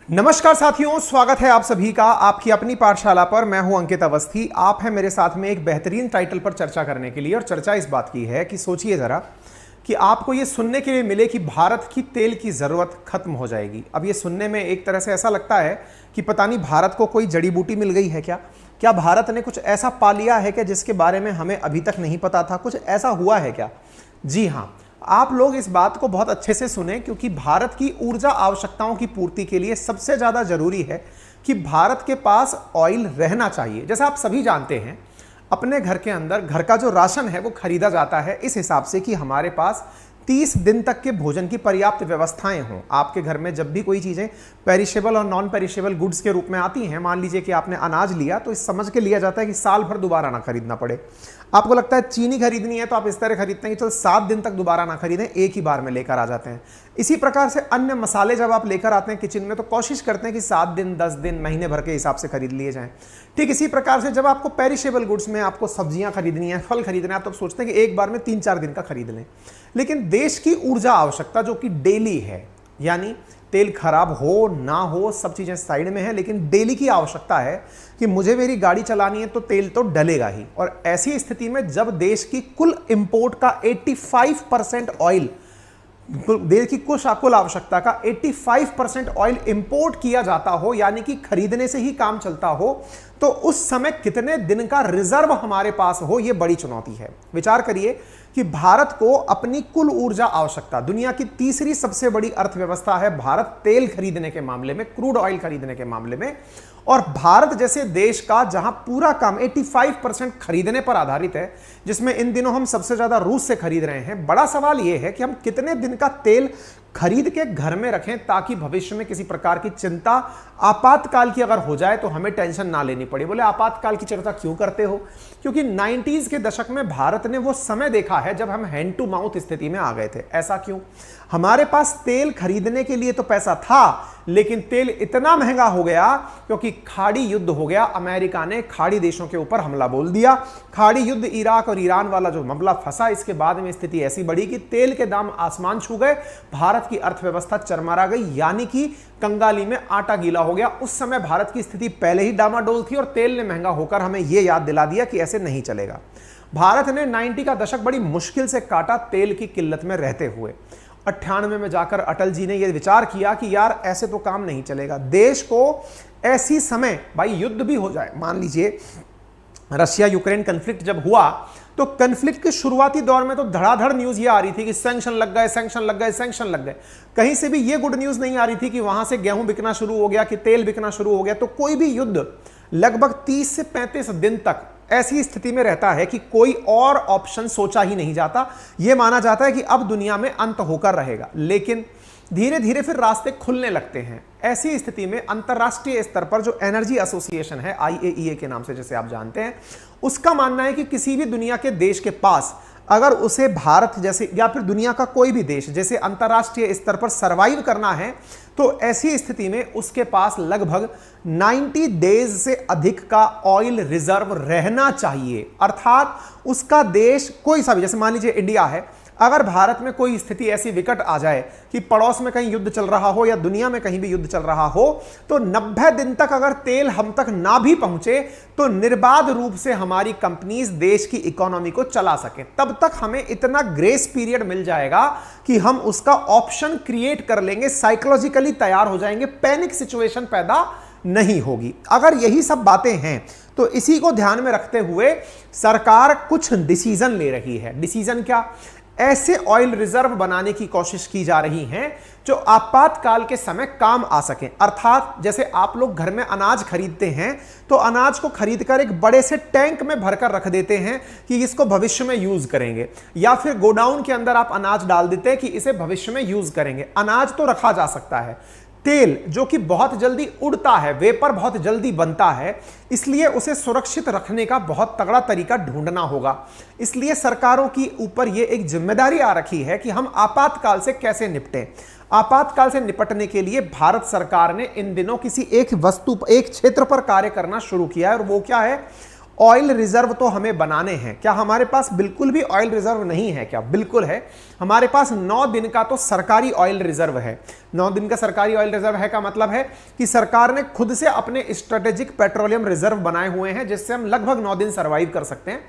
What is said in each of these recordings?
नमस्कार साथियों, स्वागत है आप सभी का आपकी अपनी पाठशाला पर। मैं हूं अंकित अवस्थी। आप हैं मेरे साथ में एक बेहतरीन टाइटल पर चर्चा करने के लिए, और चर्चा इस बात की है कि सोचिए जरा कि आपको ये सुनने के लिए मिले कि भारत की तेल की ज़रूरत खत्म हो जाएगी। अब ये सुनने में एक तरह से ऐसा लगता है कि पता नहीं भारत को कोई जड़ी बूटी मिल गई है क्या भारत ने कुछ ऐसा पा लिया है क्या जिसके बारे में हमें अभी तक नहीं पता था? कुछ ऐसा हुआ है क्या? जी हाँ, आप लोग इस बात को बहुत अच्छे से सुने, क्योंकि भारत की ऊर्जा आवश्यकताओं की पूर्ति के लिए सबसे ज़्यादा जरूरी है कि भारत के पास ऑयल रहना चाहिए। जैसा आप सभी जानते हैं, अपने घर के अंदर घर का जो राशन है वो खरीदा जाता है इस हिसाब से कि हमारे पास 30 दिन तक के भोजन की पर्याप्त व्यवस्थाएं हों। आपके घर में जब भी कोई चीज़ें पेरिशेबल और नॉन पेरिशेबल गुड्स के रूप में आती हैं, मान लीजिए कि आपने अनाज लिया, तो इस समझ के लिया जाता है कि साल भर दोबारा ना खरीदना पड़े। आपको लगता है चीनी खरीदनी है तो आप इस तरह खरीदते हैं कि चल 7 दिन तक दोबारा ना खरीदें, एक ही बार में लेकर आ जाते हैं। इसी प्रकार से अन्य मसाले जब आप लेकर आते हैं किचन में, तो कोशिश करते हैं कि 7 दिन, 10 दिन, महीने भर के हिसाब से खरीद लिए जाएं। ठीक इसी प्रकार से जब आपको पेरिशेबल गुड्स में आपको सब्जियां खरीदनी है, फल खरीदना है, तो आप सोचते हैं कि एक बार में 3-4 दिन का खरीद लें। लेकिन देश की ऊर्जा आवश्यकता जो कि डेली है, यानी तेल खराब हो ना हो सब चीजें साइड में है, लेकिन डेली की आवश्यकता है कि मुझे मेरी गाड़ी चलानी है तो तेल तो डलेगा ही। और ऐसी स्थिति में जब देश की कुल इंपोर्ट का 85% ऑयल, देश की कुल आवश्यकता का 85% ऑयल इंपोर्ट किया जाता हो, यानी कि खरीदने से ही काम चलता हो, तो उस समय कितने दिन का रिजर्व हमारे पास हो, यह बड़ी चुनौती है। विचार करिए कि भारत को अपनी कुल ऊर्जा आवश्यकता, दुनिया की तीसरी सबसे बड़ी अर्थव्यवस्था है भारत तेल खरीदने के मामले में, क्रूड ऑयल खरीदने के मामले में। और भारत जैसे देश का जहां पूरा काम 85% खरीदने पर आधारित है, जिसमें इन दिनों हम सबसे ज्यादा रूस से खरीद रहे हैं, बड़ा सवाल यह है कि हम कितने दिन का तेल खरीद के घर में रखें ताकि भविष्य में किसी प्रकार की चिंता आपातकाल की अगर हो जाए तो हमें टेंशन ना लेनी पड़े। बोले आपातकाल की चर्चा क्यों करते हो? क्योंकि 90s के दशक में भारत ने वो समय देखा है जब हम हैंड टू माउथ स्थिति में आ गए थे। ऐसा क्यों? हमारे पास तेल खरीदने के लिए तो पैसा था, लेकिन तेल इतना महंगा हो गया क्योंकि खाड़ी युद्ध हो गया। अमेरिका ने खाड़ी देशों के ऊपर हमला बोल दिया। खाड़ी युद्ध, इराक और ईरान वाला जो मामला फंसा, इसके बाद में स्थिति ऐसी बढ़ी कि तेल के दाम आसमान छू गए, भारत की अर्थव्यवस्था चरमरा गई, यानी कि कंगाली में आटा गीला हो गया। उस समय भारत की स्थिति पहले ही डामाडोल थी और तेल ने महंगा होकर हमें यह याद दिला दिया कि ऐसे नहीं चलेगा। भारत ने 90 का दशक बड़ी मुश्किल से काटा तेल की किल्लत में रहते हुए। 98 में जाकर अटल जी ने यह विचार किया कि यार ऐसे तो काम नहीं चलेगा। देश को ऐसी समय, भाई युद्ध भी हो जाए, मान लीजिए रशिया यूक्रेन कन्फ्लिक्ट जब हुआ, तो कन्फ्लिक्ट के शुरुआती दौर में तो धड़ाधड़ न्यूज ये आ रही थी कि सैंक्शन लग गए, सैंक्शन लग गए, सैंक्शन लग गए। कहीं से भी ये गुड न्यूज नहीं आ रही थी कि वहां से गेहूं बिकना शुरू हो गया, कि तेल बिकना शुरू हो गया। तो कोई भी युद्ध लगभग 30 से 35 दिन तक ऐसी स्थिति में रहता है कि कोई और ऑप्शन सोचा ही नहीं जाता। यह माना जाता है कि अब दुनिया में अंत होकर रहेगा। लेकिन धीरे धीरे फिर रास्ते खुलने लगते हैं। ऐसी स्थिति में अंतरराष्ट्रीय स्तर पर जो एनर्जी एसोसिएशन है, IAEA के नाम से जैसे आप जानते हैं, उसका मानना है कि किसी भी दुनिया के देश के पास अगर उसे भारत जैसे या फिर दुनिया का कोई भी देश जैसे अंतरराष्ट्रीय स्तर पर सरवाइव करना है, तो ऐसी स्थिति में उसके पास लगभग 90 डेज से अधिक का ऑयल रिजर्व रहना चाहिए। अर्थात उसका देश कोई सा भी, जैसे मान लीजिए इंडिया है, अगर भारत में कोई स्थिति ऐसी विकट आ जाए कि पड़ोस में कहीं युद्ध चल रहा हो या दुनिया में कहीं भी युद्ध चल रहा हो, तो 90 दिन तक अगर तेल हम तक ना भी पहुंचे तो निर्बाध रूप से हमारी कंपनीज देश की इकोनॉमी को चला सके। तब तक हमें इतना ग्रेस पीरियड मिल जाएगा कि हम उसका ऑप्शन क्रिएट कर लेंगे, साइकोलॉजिकली तैयार हो जाएंगे, पैनिक सिचुएशन पैदा नहीं होगी। अगर यही सब बातें हैं तो इसी को ध्यान में रखते हुए सरकार कुछ डिसीजन ले रही है। डिसीजन क्या? ऐसे ऑयल रिजर्व बनाने की कोशिश की जा रही है जो आपातकाल के समय काम आ सके। अर्थात जैसे आप लोग घर में अनाज खरीदते हैं तो अनाज को खरीदकर एक बड़े से टैंक में भरकर रख देते हैं कि इसको भविष्य में यूज करेंगे, या फिर गोडाउन के अंदर आप अनाज डाल देते हैं कि इसे भविष्य में यूज करेंगे। अनाज तो रखा जा सकता है, तेल जो कि बहुत जल्दी उड़ता है, वेपर बहुत जल्दी बनता है, इसलिए उसे सुरक्षित रखने का बहुत तगड़ा तरीका ढूंढना होगा। इसलिए सरकारों की ऊपर यह एक जिम्मेदारी आ रखी है कि हम आपातकाल से कैसे निपटें। आपातकाल से निपटने के लिए भारत सरकार ने इन दिनों किसी एक क्षेत्र पर कार्य करना शुरू किया है, और वो क्या है? ऑयल रिजर्व तो हमें बनाने हैं। क्या हमारे पास बिल्कुल भी ऑयल रिजर्व नहीं है क्या? बिल्कुल है। हमारे पास 9 दिन का तो सरकारी ऑयल रिजर्व है। 9 दिन का सरकारी ऑयल रिजर्व है का मतलब है कि सरकार ने खुद से अपने स्ट्रेटेजिक पेट्रोलियम रिजर्व बनाए हुए हैं, जिससे हम लगभग 9 दिन सर्वाइव कर सकते हैं।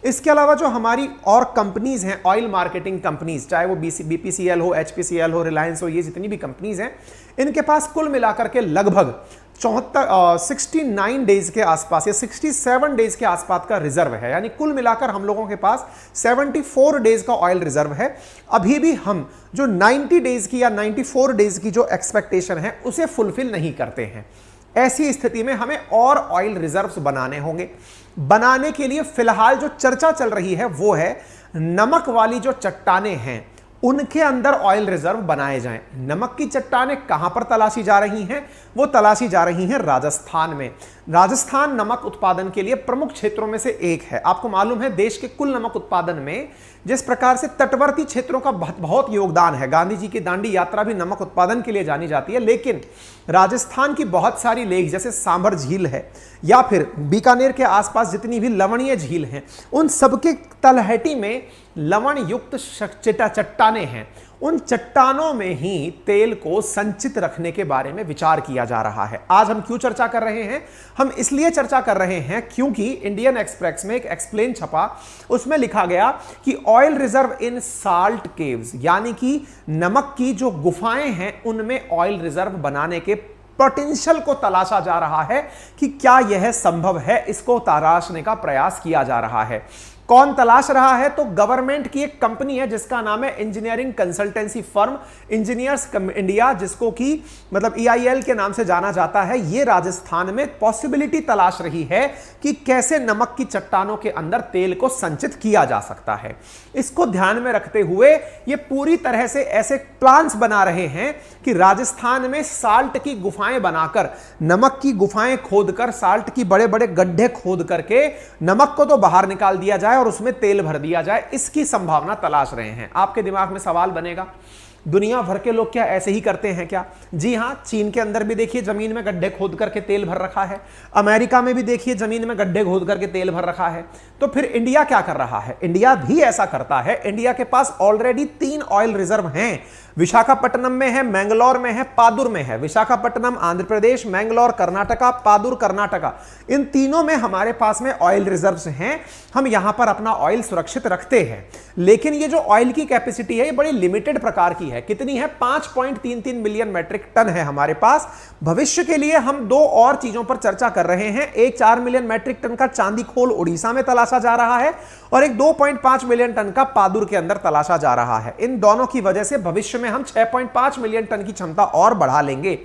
इसके अलावा जो हमारी और कंपनीज हैं, ऑयल मार्केटिंग कंपनीज, चाहे वो बीपीसीएल हो, एचपीसीएल हो, रिलायंस हो, ये जितनी भी कंपनीज हैं, इनके पास कुल मिलाकर के लगभग 69 डेज के आसपास या 67 डेज के आसपास का रिजर्व है। यानी कुल मिलाकर हम लोगों के पास 74 डेज का ऑयल रिजर्व है। अभी भी हम जो 90 डेज की या 94 डेज की जो एक्सपेक्टेशन है उसे फुलफिल नहीं करते हैं। ऐसी स्थिति में हमें और ऑयल रिजर्व्स बनाने होंगे। बनाने के लिए फिलहाल जो चर्चा चल रही है वो है नमक वाली जो चट्टानें हैं उनके अंदर ऑयल रिजर्व बनाए जाएं। नमक की चट्टानें कहां पर तलाशी जा रही हैं? वो तलाशी जा रही हैं राजस्थान में। राजस्थान नमक उत्पादन के लिए प्रमुख क्षेत्रों में से एक है। आपको मालूम है देश के कुल नमक उत्पादन में जिस प्रकार से तटवर्ती क्षेत्रों का बहुत योगदान है, गांधी जी की दांडी यात्रा भी नमक उत्पादन के लिए जानी जाती है, लेकिन राजस्थान की बहुत सारी लेक जैसे सांभर झील है या फिर बीकानेर के आसपास जितनी भी लवणीय झील हैं, उन सबके तलहटी में लवण युक्त चट्टानें हैं। उन चट्टानों में ही तेल को संचित रखने के बारे में विचार किया जा रहा है। आज हम क्यों चर्चा कर रहे हैं? हम इसलिए चर्चा कर रहे हैं क्योंकि इंडियन एक्सप्रेस में एक एक्सप्लेन छपा, उसमें लिखा गया कि oil reserve in salt caves, यानी कि नमक की जो गुफाएं हैं उनमें ऑयल रिजर्व बनाने के पोटेंशियल को तलाशा जा रहा है कि क्या यह संभव है। इसको तलाशने का प्रयास किया जा रहा है। कौन तलाश रहा है? तो गवर्नमेंट की एक कंपनी है जिसका नाम है engineering consultancy firm engineers India, जिसको कि मतलब EIL के नाम से जाना जाता है। ये राजस्थान में पॉसिबिलिटी तलाश रही है कि कैसे नमक की चट्टानों के अंदर तेल को संचित किया जा सकता है। इसको ध्यान में रखते हुए ये पूरी तरह से ऐसे प्लान्स बना रहे हैं कि राजस्थान में साल्ट की गुफाएं बनाकर, नमक की गुफाएं खोदकर, साल्ट की बड़े बड़े गड्ढे खोद करके नमक को तो बाहर निकाल दिया जाए और उसमें तेल भर दिया जाए। इसकी संभावना तलाश रहे हैं। आपके दिमाग में सवाल बनेगा, दुनिया भर के लोग क्या ऐसे ही करते हैं क्या? जी हां, चीन के अंदर भी देखिए जमीन में गड्ढे खोद करके तेल भर रखा है। अमेरिका में भी देखिए जमीन में गड्ढे खोद करके तेल भर रखा है। तो फिर इंडिया क्या कर रहा है? इंडिया भी ऐसा करता है। इंडिया के पास ऑलरेडी 3 ऑयल रिजर्व हैं। विशाखापट्टनम में है, मैंगलोर में है, पादुर में है। विशाखापट्टनम आंध्र प्रदेश, मैंगलोर कर्नाटका, पादुर कर्नाटका, इन तीनों में हमारे पास में ऑयल रिजर्व्स हैं। हम यहां पर अपना ऑयल सुरक्षित रखते हैं। लेकिन ये जो ऑयल की कैपेसिटी है ये बड़ी लिमिटेड प्रकार की है। कितनी है? 5.33 मिलियन मैट्रिक टन है हमारे पास। भविष्य के लिए हम 2 और चीजों पर चर्चा कर रहे हैं। एक 4 मिलियन मैट्रिक टन का चांदी खोल उड़ीसा में तलाशा जा रहा है और एक 2.5 मिलियन टन का पादुर के अंदर तलाशा जा रहा है। इन दोनों की वजह से भविष्य में हम 6.5 मिलियन टन की क्षमता और बढ़ा लेंगे।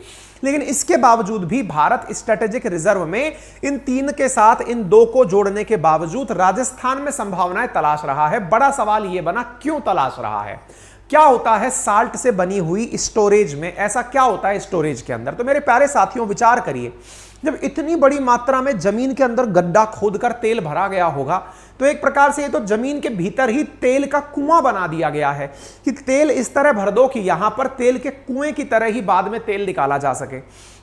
लेकिन इसके बावजूद भी भारत स्ट्रेटेजिक रिजर्व में इन 3 के साथ इन 2 को जोड़ने के बावजूद राजस्थान में संभावनाएं तलाश रहा है। बड़ा सवाल यह बना, क्यों तलाश रहा है? क्या होता है साल्ट से बनी हुई स्टोरेज में? ऐसा क्या होता है स्टोरेज के अंदर? तो मेरे प्यारे साथियों विचार करिए, जब इतनी बड़ी मात्रा में जमीन के अंदर गड्ढा खोदकर तेल भरा गया होगा तो एक प्रकार से ये तो जमीन के भीतर ही तेल का कुआं बना दिया गया है कि तेल इस तरह भर दो कि यहां पर तेल के कुएं की तरह ही बाद में तेल निकाला जा सके।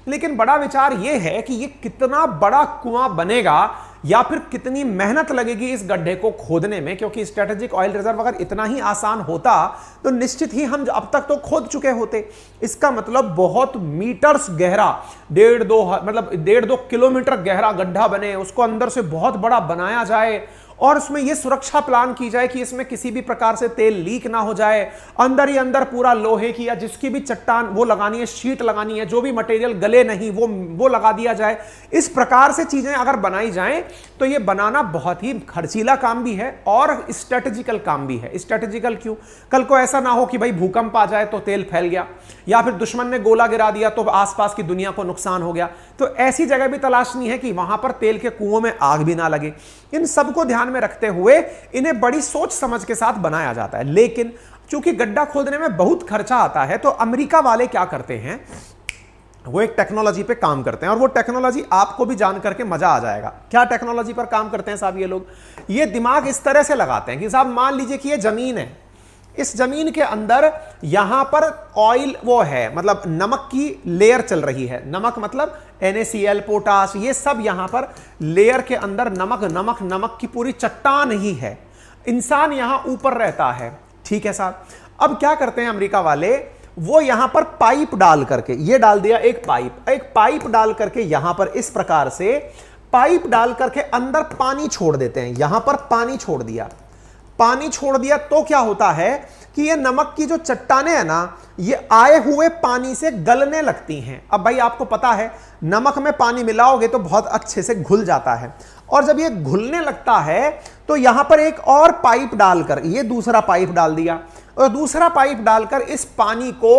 लेकिन बड़ा विचार यह है कि ये कितना बड़ा कुआं बनेगा या फिर कितनी मेहनत लगेगी इस गड्ढे को खोदने में, क्योंकि स्ट्रेटेजिक ऑयल रिजर्व अगर इतना ही आसान होता तो निश्चित ही हम अब तक तो खोद चुके होते। इसका मतलब बहुत मीटर्स गहरा, 1.5-2 किलोमीटर गहरा गड्ढा बने, उसको अंदर से बहुत बड़ा बनाया जाए और उसमें यह सुरक्षा प्लान की जाए कि इसमें किसी भी प्रकार से तेल लीक ना हो जाए। अंदर ही अंदर पूरा लोहे की या जिसकी भी चट्टान वो लगानी है, शीट लगानी है, जो भी मटेरियल गले नहीं वो लगा दिया जाए। इस प्रकार से चीजें अगर बनाई जाएं तो ये बनाना बहुत ही खर्चीला काम भी है और स्ट्रेटेजिकल काम भी है। स्ट्रेटेजिकल क्यों? कल को ऐसा ना हो कि भाई भूकंप आ जाए तो तेल फैल गया, या फिर दुश्मन ने गोला गिरा दिया तो आसपास की दुनिया को नुकसान हो गया। तो ऐसी जगह भी तलाशनी है कि वहां पर तेल के कुओं में आग भी ना लगे। इन सबको ध्यान में रखते हुए इन्हें बड़ी सोच समझ के साथ बनाया जाता है। लेकिन चूंकि गड्ढा खोदने में बहुत खर्चा आता है तो अमेरिका वाले क्या करते हैं, वो एक टेक्नोलॉजी पे काम करते हैं और वो टेक्नोलॉजी आपको भी जान करके मजा आ जाएगा। क्या टेक्नोलॉजी पर काम करते हैं साहब ये लोग? ये दिमाग इस तरह से लगाते हैं कि साहब मान लीजिए कि ये जमीन है, इस जमीन के अंदर यहां पर ऑयल वो है, मतलब नमक की लेयर चल रही है। नमक मतलब NaCl, पोटाश, ये सब यहां पर लेयर के अंदर नमक नमक नमक की पूरी चट्टान ही है। इंसान यहां ऊपर रहता है, ठीक है साहब। अब क्या करते हैं अमेरिका वाले, वो यहां पर पाइप डाल करके, ये डाल दिया एक पाइप डाल करके यहां पर इस प्रकार से पाइप डाल करके अंदर पानी छोड़ देते हैं। यहां पर पानी छोड़ दिया तो क्या होता है कि ये नमक की जो चट्टानें हैं ना, ये आए हुए पानी से गलने लगती हैं। अब भाई आपको पता है नमक में पानी मिलाओगे तो बहुत अच्छे से घुल जाता है, और जब ये घुलने लगता है तो यहां पर एक और पाइप डालकर, ये दूसरा पाइप डाल दिया, और दूसरा पाइप डालकर इस पानी को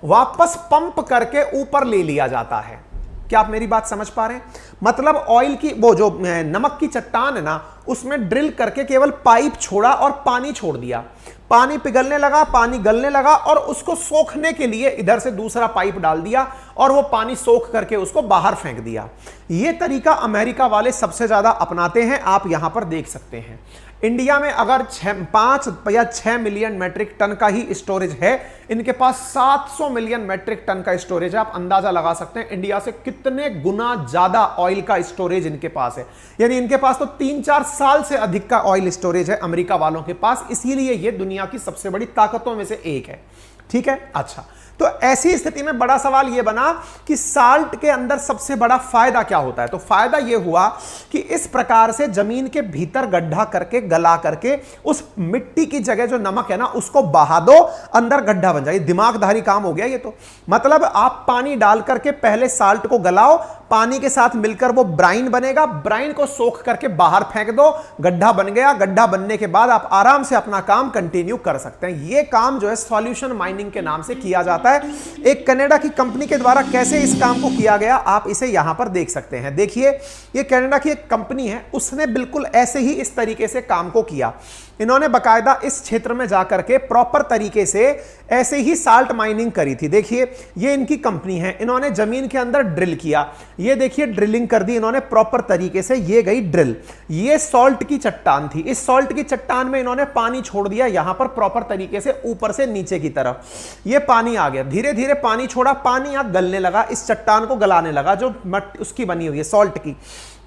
वापस पंप करके ऊपर ले लिया जाता है। क्या आप मेरी बात समझ पा रहे हैं? मतलब ऑयल की वो जो नमक की चट्टान है ना, उसमें ड्रिल करके केवल पाइप छोड़ा और पानी छोड़ दिया। पानी पिघलने लगा, पानी गलने लगा, और उसको सोखने के लिए इधर से दूसरा पाइप डाल दिया और वो पानी सोख करके उसको बाहर फेंक दिया। ये तरीका अमेरिका वाले सबसे ज्यादा अपनाते हैं, आप यहां पर देख सकते हैं। इंडिया में अगर 5 या 6 मिलियन मैट्रिक टन का ही स्टोरेज है, इनके पास 700 मिलियन मैट्रिक टन का स्टोरेज है। आप अंदाजा लगा सकते हैं इंडिया से कितने गुना ज्यादा ऑयल का स्टोरेज इनके पास है। यानी इनके पास तो 3-4 साल से अधिक का ऑयल स्टोरेज है अमेरिका वालों के पास, इसीलिए ये दुनिया की सबसे बड़ी ताकतों में से एक है, ठीक है। अच्छा, तो ऐसी स्थिति में बड़ा सवाल यह बना कि साल्ट के अंदर सबसे बड़ा फायदा क्या होता है। तो फायदा यह हुआ कि इस प्रकार से जमीन के भीतर गड्ढा करके, गला करके, उस मिट्टी की जगह जो नमक है ना उसको बहा दो, अंदर गड्ढा बन जाए। दिमागधारी काम हो गया ये तो। मतलब आप पानी डाल करके पहले साल्ट को गलाओ, पानी के साथ मिलकर वो ब्राइन बनेगा, ब्राइन को सोख करके बाहर फेंक दो, गड्ढा बन गया। गड्ढा बनने के बाद आप आराम से अपना काम कंटिन्यू कर सकते हैं। ये काम जो है सॉल्यूशन माइनिंग के नाम से किया जाता है। एक कनाडा की कंपनी के द्वारा कैसे इस काम को किया गया, आप इसे यहां पर देख सकते हैं। देखिए, ये कनाडा की एक कंपनी है, उसने बिल्कुल ऐसे ही इस तरीके से काम को किया। इन्होंने बकायदा इस क्षेत्र में जाकर के प्रॉपर तरीके से ऐसे ही साल्ट माइनिंग करी थी। देखिए, ये इनकी कंपनी है, इन्होंने जमीन के अंदर ड्रिल किया। ये देखिए ड्रिलिंग कर दी इन्होंने प्रॉपर तरीके से, ये गई ड्रिल। ये सॉल्ट की चट्टान थी, इस सॉल्ट की चट्टान में इन्होंने पानी छोड़ दिया यहां पर प्रॉपर तरीके से ऊपर से नीचे की तरफ। ये पानी आ गया, धीरे धीरे पानी छोड़ा, पानी यहां गलने लगा, इस चट्टान को गलाने लगा जो उसकी बनी हुई है सॉल्ट की।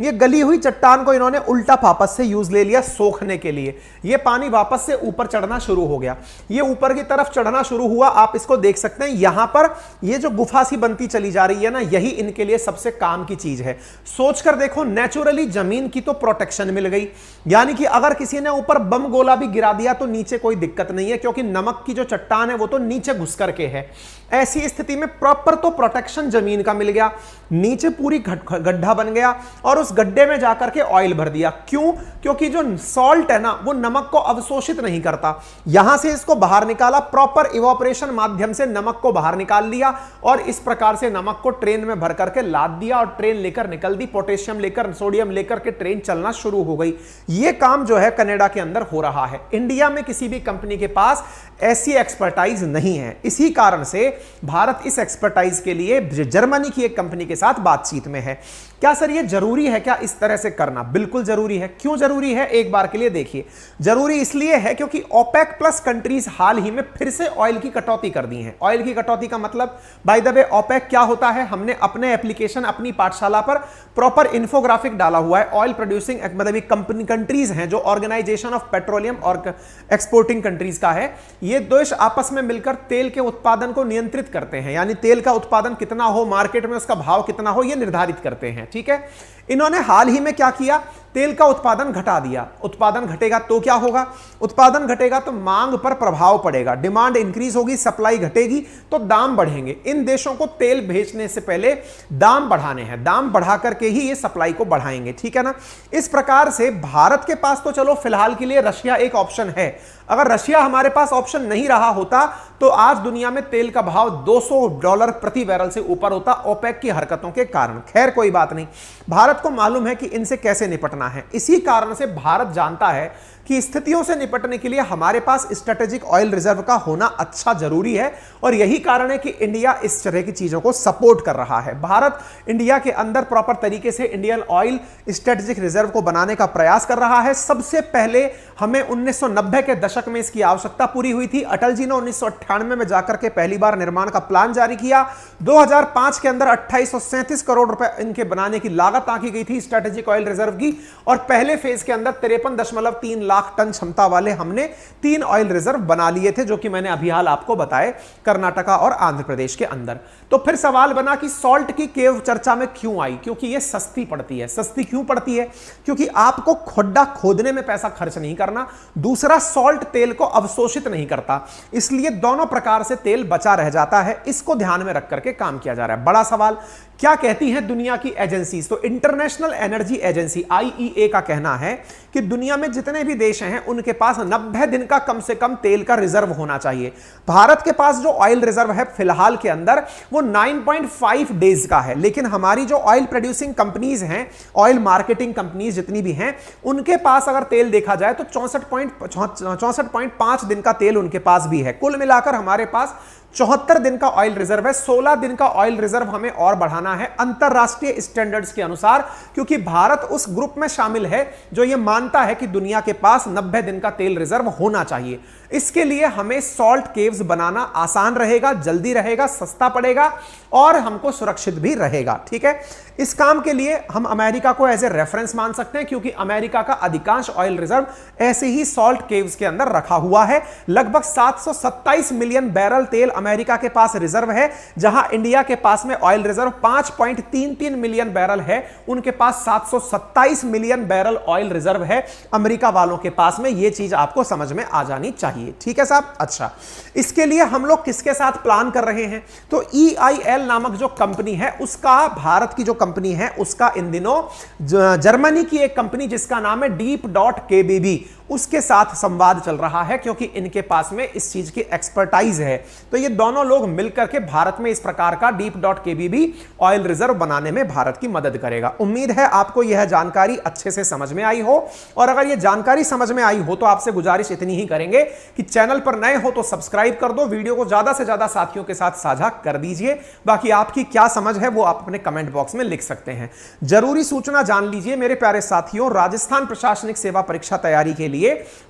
ये गली हुई चट्टान को इन्होंने उल्टा वापस से यूज ले लिया सोखने के लिए। ये पानी वापस से ऊपर चढ़ना शुरू हो गया, ये ऊपर की तरफ चढ़ना शुरू हुआ। आप इसको देख सकते हैं, यहां पर ये जो गुफा सी बनती चली जा रही है ना, यही इनके लिए सबसे काम की चीज है। सोचकर देखो, नेचुरली जमीन की तो प्रोटेक्शन मिल गई, यानी कि अगर किसी ने ऊपर बम गोला भी गिरा दिया तो नीचे कोई दिक्कत नहीं है, क्योंकि नमक की जो चट्टान है वो तो नीचे घुस करके है। ऐसी स्थिति में प्रॉपर तो प्रोटेक्शन जमीन का मिल गया, नीचे पूरी गड्ढा बन गया और उस गड्ढे में जाकर के ऑयल भर दिया। क्यों? क्योंकि जो सॉल्ट है ना वो नमक को अवशोषित नहीं करता। यहां से इसको बाहर निकाला, प्रॉपर इवोपरेशन माध्यम से नमक को बाहर निकाल लिया और इस प्रकार से नमक को ट्रेन में भर करके लाद दिया और ट्रेन लेकर निकल दी। पोटेशियम लेकर, सोडियम लेकर के ट्रेन चलना शुरू हो गई। यह काम जो है कनाडा के अंदर हो रहा है। इंडिया में किसी भी कंपनी के पास ऐसी एक्सपर्टाइज नहीं है। इसी कारण से भारत इस एक्सपर्टाइज के लिए जर्मनी की एक कंपनी के साथ बातचीत में है। क्या सर ये जरूरी है क्या इस तरह से करना? बिल्कुल जरूरी है। क्यों जरूरी है, एक बार के लिए देखिए। जरूरी इसलिए है क्योंकि ओपेक प्लस कंट्रीज हाल ही में फिर से ऑयल की कटौती कर दी है। ऑयल की कटौती का मतलब, बाय द वे, ओपेक क्या होता है, हमने अपने एप्लीकेशन, अपनी पाठशाला पर प्रॉपर इंफोग्राफिक डाला हुआ है। ऑयल प्रोड्यूसिंग मतलब कंपनी कंट्रीज हैं जो ऑर्गेनाइजेशन ऑफ पेट्रोलियम और एक्सपोर्टिंग कंट्रीज का है। ये देश आपस में मिलकर तेल के उत्पादन को नियंत्रित करते हैं, यानी तेल का उत्पादन कितना हो, मार्केट में उसका भाव कितना हो, यह निर्धारित करते हैं। ठीक है, इन्होंने हाल ही में क्या किया, तेल का उत्पादन घटा दिया। उत्पादन घटेगा तो क्या होगा, उत्पादन घटेगा तो मांग पर प्रभाव पड़ेगा, डिमांड इंक्रीज होगी, सप्लाई घटेगी तो दाम बढ़ेंगे। इन देशों को तेल भेजने से पहले दाम बढ़ाने हैं, दाम बढ़ा करके ही ये सप्लाई को बढ़ाएंगे। ठीक है ना। इस प्रकार से भारत के पास तो चलो फिलहाल के लिए रशिया एक ऑप्शन है। अगर रशिया हमारे पास ऑप्शन नहीं रहा होता तो आज दुनिया में तेल का भाव $200 प्रति बैरल से ऊपर होता, ओपेक की हरकतों के कारण। खैर कोई बात नहीं, भारत भारत को मालूम है कि इनसे कैसे निपटना है। इसी कारण से भारत जानता है कि स्थितियों से निपटने के लिए हमारे पास स्ट्रेटेजिक ऑयल रिजर्व का होना अच्छा जरूरी है, और यही कारण है कि इंडिया इस तरह की चीजों को सपोर्ट कर रहा है। भारत इंडिया के अंदर प्रॉपर तरीके से इंडियन ऑयल स्ट्रेटेजिक रिजर्व को बनाने का प्रयास कर रहा है। सबसे पहले हमें 1990 के दशक में इसकी आवश्यकता पूरी हुई थी। अटल जी ने 1998 में जाकर के पहली बार निर्माण का प्लान जारी किया। 2005 के अंदर 2837 करोड़ रुपए इनके बनाने की लागत आंकी गई थी स्ट्रेटेजिक ऑयल रिजर्व की, और पहले फेज के अंदर 53.3 लाख टन क्षमता वाले हमने 3 ऑयल रिजर्व बना लिए थे, जो कि मैंने अभी हाल आपको बताए कर्नाटका और आंध्र प्रदेश के अंदर। तो फिर सवाल बना कि सॉल्ट की केव चर्चा में क्यों आई, क्योंकि यह सस्ती पड़ती है। सस्ती क्यों पड़ती है? क्योंकि आपको खड्डा खोदने में पैसा खर्च नहीं करना, दूसरा सॉल्ट तेल को अवशोषित नहीं करता, इसलिए दोनों प्रकार से तेल बचा रह जाता है। इसको ध्यान में रख करके काम किया जा रहा है। बड़ा सवाल, क्या कहती हैं दुनिया की एजेंसीज? तो इंटरनेशनल एनर्जी एजेंसी IEA का कहना है कि दुनिया में जितने भी देश हैं उनके पास 90 दिन का कम से कम तेल का रिजर्व होना चाहिए। भारत के पास जो ऑयल रिजर्व है फिलहाल के अंदर वो 9.5 डेज का है, लेकिन हमारी जो ऑयल प्रोड्यूसिंग कंपनीज हैं, ऑयल मार्केटिंग कंपनीज जितनी भी हैं, उनके पास अगर तेल देखा जाए तो 64.5 दिन का तेल उनके पास भी है। कुल मिलाकर हमारे पास 74 दिन का ऑयल रिजर्व है। 16 दिन का ऑयल रिजर्व हमें और बढ़ाना है अंतरराष्ट्रीय स्टैंडर्ड्स के अनुसार, क्योंकि भारत उस ग्रुप में शामिल है जो यह मानता है कि दुनिया के पास 90 दिन का तेल रिजर्व होना चाहिए। इसके लिए हमें सॉल्ट केव्स बनाना आसान रहेगा, जल्दी रहेगा, सस्ता पड़ेगा और हमको सुरक्षित भी रहेगा। ठीक है, इस काम के लिए हम अमेरिका को एज ए रेफरेंस मान सकते हैं, क्योंकि अमेरिका का अधिकांश ऑयल रिजर्व ऐसे ही सॉल्ट केव्स के अंदर रखा हुआ है। लगभग 727 मिलियन बैरल तेल अमेरिका के पास रिजर्व है, जहां इंडिया के पास में ऑयल रिजर्व 5.33 मिलियन बैरल है। उनके पास 727 मिलियन बैरल ऑयल रिजर्व है अमेरिका वालों के पास में। यह चीज आपको समझ में आ जानी चाहिए। ठीक है साहब। अच्छा, इसके लिए हम लोग किसके साथ प्लान कर रहे हैं? तो EIL नामक जो कंपनी है उसका, भारत की जो कंपनी है उसका इन दिनों जर्मनी की एक कंपनी जिसका नाम है Deep.KBB, उसके साथ संवाद चल रहा है, क्योंकि इनके पास में इस चीज की एक्सपर्टाइज है। तो ये दोनों लोग मिलकर के भारत में इस प्रकार का Deep.KBB ऑयल रिजर्व बनाने में भारत की मदद करेगा। उम्मीद है आपको यह जानकारी अच्छे से समझ में आई हो, और अगर यह जानकारी समझ में आई हो तो आपसे गुजारिश इतनी ही करेंगे कि चैनल पर नए हो तो सब्सक्राइब कर दो, वीडियो को ज्यादा से ज्यादा साथियों के साथ साझा कर दीजिए। बाकी आपकी क्या समझ है वो आप अपने कमेंट बॉक्स में लिख सकते हैं। जरूरी सूचना जान लीजिए मेरे प्यारे साथियों, राजस्थान प्रशासनिक सेवा परीक्षा तैयारी के लिए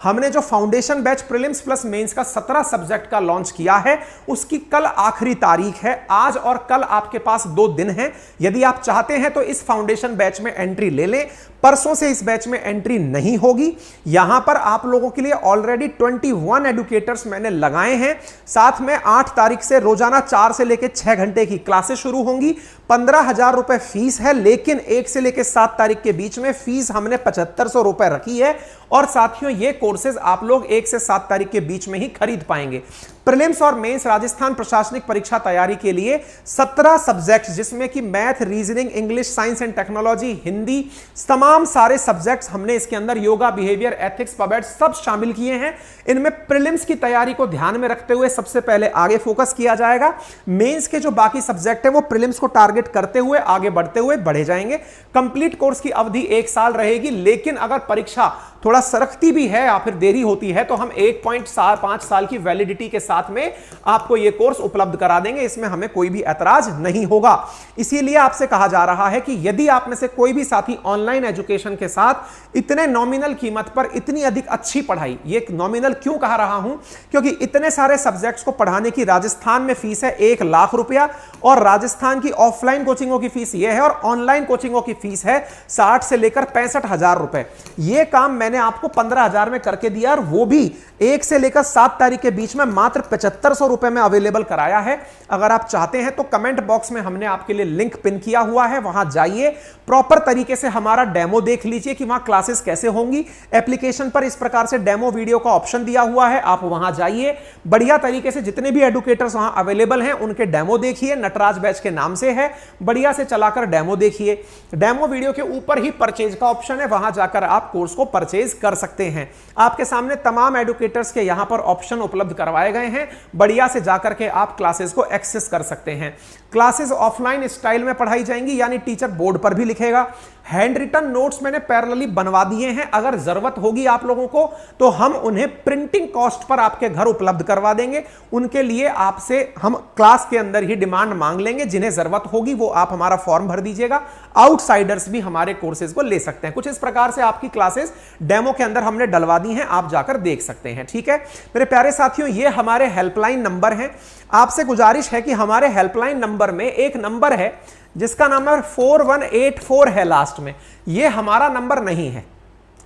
हमने जो foundation batch prelims plus mains का 17 सब्जेक्ट का लॉन्च किया है, उसकी कल आखिरी तारीख है। आज और कल आपके पास 2 दिन हैं। यदि आप चाहते हैं तो इस फाउंडेशन बैच में एंट्री ले लें। परसों से इस बैच में एंट्री नहीं होगी। यहां पर आप लोगों के लिए ऑलरेडी 21 एडुकेटर्स मैंने लगाए हैं। साथ में 8 तारीख से रोजाना 4 से लेकर 6 घंटे की क्लासेस शुरू होंगी। 15,000 रुपए फीस है, लेकिन 1 से लेकर 7 तारीख के बीच में फीस हमने 7500 रुपए रखी है। और साथियों, ये कोर्सेज आप लोग 1 से 7 तारीख के बीच में ही खरीद पाएंगे। प्रीलिम्स और मेंस राजस्थान प्रशासनिक परीक्षा तैयारी के लिए 17 सब्जेक्ट्स, जिसमें कि math, reasoning, English, science and technology, Hindi, तमाम सारे सब्जेक्ट्स हमने इसके अंदर योगा, बिहेवियर, एथिक्स, पबेट सब शामिल किए हैं। इनमें प्रीलिम्स की तैयारी को ध्यान में रखते हुए सबसे पहले आगे फोकस किया जाएगा। मेंस के जो बाकी सब्जेक्ट है वो प्रीलिम्स को टारगेट करते हुए आगे बढ़ते हुए बढ़े जाएंगे। कंप्लीट कोर्स की अवधि 1 साल रहेगी, लेकिन अगर परीक्षा थोड़ा सरकती भी है या फिर देरी होती है तो हम 1.5 साल की वैलिडिटी के साथ में आपको यह कोर्स उपलब्ध करा देंगे। इसमें हमें कोई भी ऐतराज नहीं होगा। इसीलिए आपसे कहा जा रहा है कि यदि आप में से कोई भी साथी ऑनलाइन एजुकेशन के साथ इतने नॉमिनल कीमत पर इतनी अधिक अच्छी पढ़ाई, ये नॉमिनल क्यों कह रहा हूं, क्योंकि इतने सारे सब्जेक्ट्स को पढ़ाने की राजस्थान में फीस है 1 लाख रुपया, और राजस्थान की ऑफलाइन कोचिंगों की फीस यह है, और ऑनलाइन कोचिंगों की फीस है 60 से लेकर 65,000 रुपए। यह काम मैंने आपको 15,000 में करके दिया, और वो भी 1 से लेकर 7 तारीख के बीच में मात्र 7500 रुपए में अवेलेबल कराया है। अगर आप चाहते हैं तो कमेंट बॉक्स में हमने आपके लिए लिंक पिन किया हुआ है, वहां जाइए, प्रॉपर तरीके से हमारा डेमो देख लीजिए कि वहां क्लासेस कैसे होंगी। एप्लीकेशन पर इस प्रकार से डेमो वीडियो का ऑप्शन दिया हुआ है, आप वहां जाइए, बढ़िया तरीके से जितने भी एडुकेटर्स वहां अवेलेबल हैं उनके डेमो देखिए। नटराज बैच के नाम से है, बढ़िया से चलाकर डेमो देखिए। डेमो वीडियो के ऊपर ही परचेज का ऑप्शन है, वहां जाकर आप कोर्स को परचेज कर सकते हैं। आपके सामने तमाम एडुकेटर्स के यहां पर ऑप्शन उपलब्ध करवाए गए हैं, बढ़िया से जाकर के आप क्लासेस को एक्सेस कर सकते हैं। क्लासेस ऑफलाइन स्टाइल में पढ़ाई जाएंगी, यानी टीचर बोर्ड पर भी लिखेगा, हैंड रिटन नोट्स मैंने पैरेलली बनवा दिए हैं, अगर जरूरत होगी आप लोगों को तो हम उन्हें प्रिंटिंग कॉस्ट पर आपके घर उपलब्ध करवा देंगे। उनके लिए आपसे हम क्लास के अंदर ही डिमांड मांग लेंगे, जिन्हें जरूरत होगी वो आप हमारा फॉर्म भर दीजिएगा। आउटसाइडर्स भी हमारे कोर्सेज को ले सकते हैं। कुछ इस प्रकार से आपकी क्लासेस डेमो के अंदर हमने डलवा दी हैं, आप जाकर देख सकते हैं। ठीक है मेरे प्यारे साथियों, ये हमारे हेल्पलाइन नंबर हैं। आपसे गुजारिश है कि हमारे हेल्पलाइन नंबर में एक नंबर है जिसका नंबर 4184 है लास्ट में, ये हमारा नंबर नहीं है।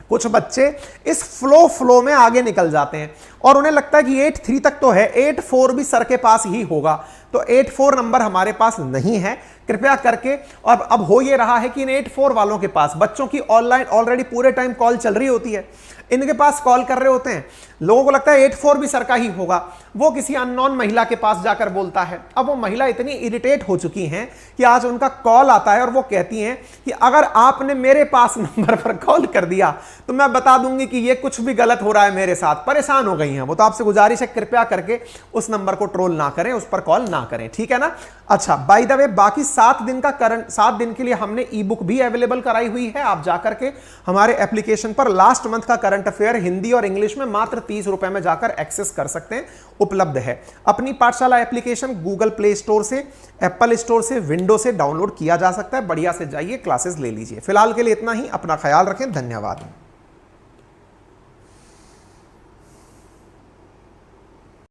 कुछ बच्चे इस फ्लो में आगे निकल जाते हैं और उन्हें लगता है कि 83 तक तो है, 84 भी सर के पास ही होगा, तो 84 नंबर हमारे पास नहीं है। कृपया करके, और अब हो ये रहा है कि इन 84 वालों के पास बच्चों की ऑनलाइन ऑलरेडी पूरे टाइम कॉल चल रही होती है, इनके पास कॉल कर रहे होते हैं, लोगों को लगता है 84 भी सर का ही होगा, वो किसी अननोन महिला के पास जाकर बोलता है। अब वो महिला इतनी इरिटेट हो चुकी हैं कि आज उनका कॉल आता है और वो कहती हैं कि अगर आपने मेरे पास नंबर पर कॉल कर दिया तो मैं बता दूंगी कि ये कुछ भी गलत हो रहा है मेरे साथ, परेशान हो गई हैं वो। तो आपसे गुजारिश है कृपया करके उस नंबर को ट्रोल ना करें, उस पर कॉल ना करें, ठीक है ना। अच्छा, बाय द वे, बाकी 7 दिन का करंट, 7 दिन के लिए हमने ई बुक भी अवेलेबल कराई हुई है। आप जाकर के हमारे एप्लीकेशन पर लास्ट मंथ का करंट अफेयर हिंदी और इंग्लिश में मात्र 30 रुपए में जाकर एक्सेस कर सकते हैं, उपलब्ध है। अपनी पाठशाला एप्लीकेशन गूगल प्ले स्टोर से, एप्पल स्टोर से, विंडो से डाउनलोड किया जा सकता है। बढ़िया से जाइए, क्लासेस ले लीजिए। फिलहाल के लिए इतना ही, अपना ख्याल रखें, धन्यवाद।